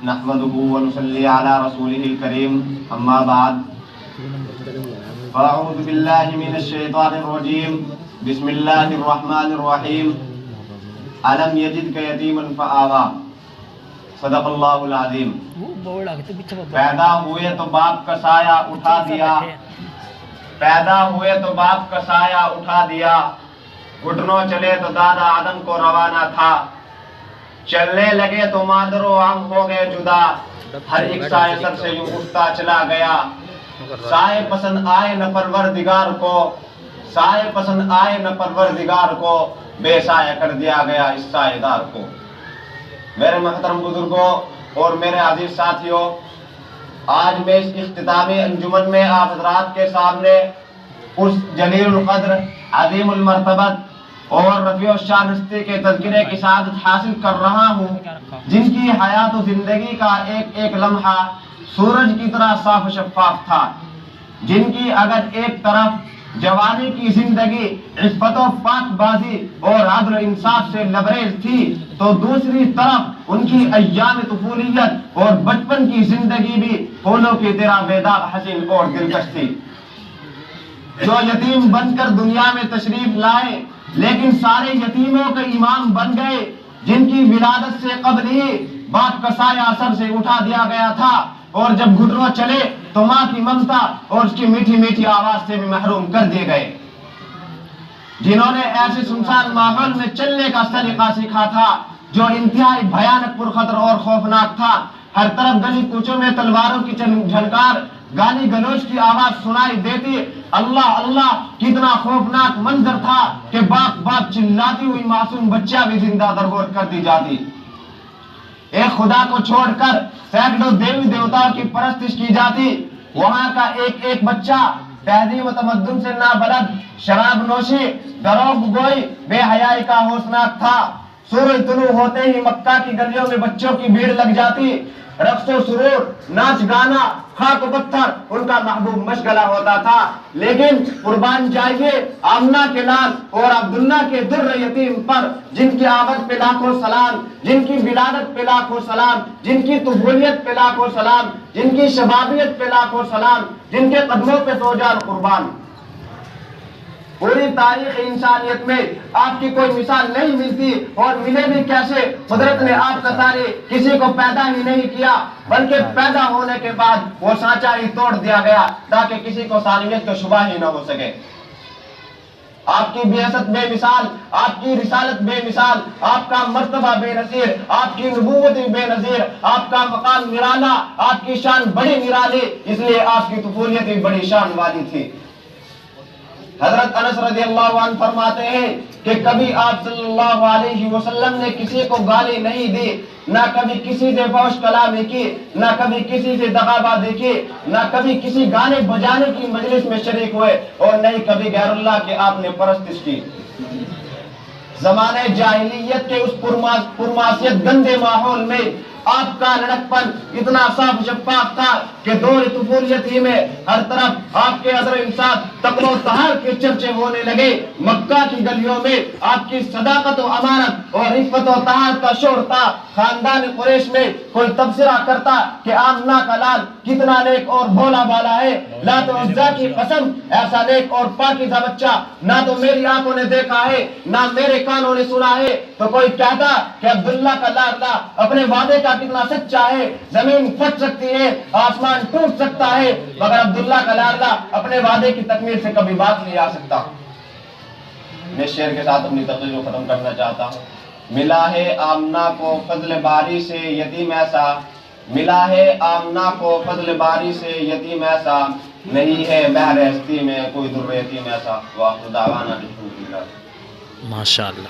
نحمده ونصلي على رسوله الكريم اما بعد فاعوذ بالله من الشيطان الرجيم بسم الله الرحمن الرحيم الم يجدك يتيما فآوى صدق اللہ العظیم. پیدا ہوئے تو باپ کا سایہ اٹھا دیا، پیدا ہوئے تو باپ کا سایہ اٹھا دیا، گھٹنوں چلے تو دادا آدم کو روانہ تھا، چلنے لگے تو مادر و ام ہو گئے جدا، ہر ایک سایہ سر سے یوں اٹھتا چلا گیا. سائے پسند آئے نہ پروردگار کو، سائے پسند آئے نہ پروردگار کو، بے سایہ کر دیا گیا اس سایہ دار کو. میرے محترم بزرگوں اور میرے عزیز ساتھیوں، آج میں اس اختتامی انجمن میں آپ حضرات کے سامنے اس جلیل القدر، عظیم المرتبت اور رفیع الشان ہستی کے تذکرے کی سعادت حاصل کر رہا ہوں، جن کی حیات و زندگی کا ایک ایک لمحہ سورج کی طرح صاف و شفاف تھا، جن کی اگر ایک طرف جوانی کی زندگی عفت و پاک بازی اور عدل و انصاف سے لبریز تھی، تو دوسری طرف ان کی ایام طفولیت اور بچپن کی زندگی بھی پھولوں کی طرح بیدار، حسین اور دلکش تھی. جو یتیم بن کر دنیا میں تشریف لائے لیکن سارے یتیموں کے امام بن گئے، جن کی ولادت سے قبل ہی باپ کا سایہ سر سے اٹھا دیا گیا تھا، اور جب گھٹنوں چلے تو ماں کی ممتا اور اس کی میٹھی میٹھی آواز سے بھی محروم کر دیے گئے. جنہوں نے ایسے سنسان ماحول میں چلنے کا طریقہ سیکھا تھا جو انتہائی بھیانک، پرخطر اور خوفناک تھا. ہر طرف گلی کوچوں میں تلواروں کی جھنکار، گالی گلوچ کی آواز سنائی دیتی. اللہ اللہ، کتنا خوفناک منظر تھا کہ باپ باپ چلاتی ہوئی معصوم بچہ بھی زندہ درگور کر دی جاتی. ایک خدا کو چھوڑ کر سینکڑوں دیوی دیوتاؤں کی پرستش کی جاتی. وہاں کا ایک ایک بچہ تہذیب و تمدن سے نابلد، شراب نوشی، دروغ گوئی، بے حیائی کا ہوشناک تھا. سورج طلوع ہوتے ہی مکہ کی گلیوں میں بچوں کی بھیڑ لگ جاتی. رقص و سرور، ناچ گانا، خاک و پتھر ان کا محبوب مشغلہ ہوتا تھا. لیکن قربان جائیے آمنہ کے لال اور عبداللہ کے در یتیم پر، جن کی آمد پہ لاکھوں سلام، جن کی ولادت پہ لاکھوں سلام، جن کی طفولیت پہ لاکھوں سلام، جن کی شبابیت پہ لاکھوں سلام، جن کے قدموں پہ سو جان قربان. پوری تاریخ انسانیت میں آپ کی کوئی مثال نہیں ملتی، اور ملے بھی کیسے؟ قدرت نے آپ کا سارے کسی کو پیدا ہی نہیں کیا، بلکہ پیدا ہونے کے بعد وہ سانچہ ہی توڑ دیا گیا تاکہ کسی کو ثانیت کا شبہ ہی نہ ہو سکے. آپ کی بعثت بے مثال، آپ کی رسالت بے مثال، آپ کا مرتبہ بے نظیر، آپ کی نبوت بے نظیر، آپ کا مقام نرالا، آپ کی شان بڑی نرالی، اس لیے آپ کی طفولیت بھی بڑی شان والی تھی. حضرت انس رضی اللہ عنہ فرماتے ہیں کہ کبھی آپ صلی اللہ علیہ وسلم نے کسی کو گالی نہیں دی، نہ کبھی کسی سے فحش کلامی کی، نہ کبھی کسی سے دغابازی کی، نہ کبھی کسی گانے بجانے کی مجلس میں شریک ہوئے، اور نہ ہی کبھی غیر اللہ کے آپ نے پرستش کی. زمانے جاہلیت کے اس پرمعصیت گندے ماحول میں آپ کا لڑکپن اتنا صاف شفاف تھا کہ دور طفولیت ہی میں ہر طرف آپ کے عدل و انصاف، تقویٰ و طہارت کے چرچے ہونے لگے. مکہ کی گلیوں میں آپ کی صداقت و امانت اور عفت و طہارت کا شور تھا. خاندان قریش میں کوئی تبصرہ کرتا کہ آمنہ کا لال کتنا نیک اور بھولا بالا ہے. لات و عزا کی قسم، ایسا نیک اور پاکیزہ بچہ نہ تو میری آنکھوں نے دیکھا ہے نہ میرے کانوں نے سنا ہے. تو کوئی کہتا کہ عبداللہ کا لاڈلا اپنے وعدے کا کتنا سچا ہے. زمین پھٹ سکتی ہے، آسمان ٹوٹ سکتا ہے، مگر عبداللہ کا لاڈلا اپنے وعدے کی تکمیل سے کبھی بات نہیں آ سکتا. میں شعر کے ساتھ اپنی تقریر کو ختم کرنا چاہتا ہوں. ملا ہے آمنہ کو فضل باری سے یتیم ایسا، ملا ہے آمنہ کو فضل باری سے یتیم ایسا، نہیں ہے بحر ہستی میں کوئی در یتیم ایسا. وآخر دعوانا الحمدللہ. ماشاءاللہ.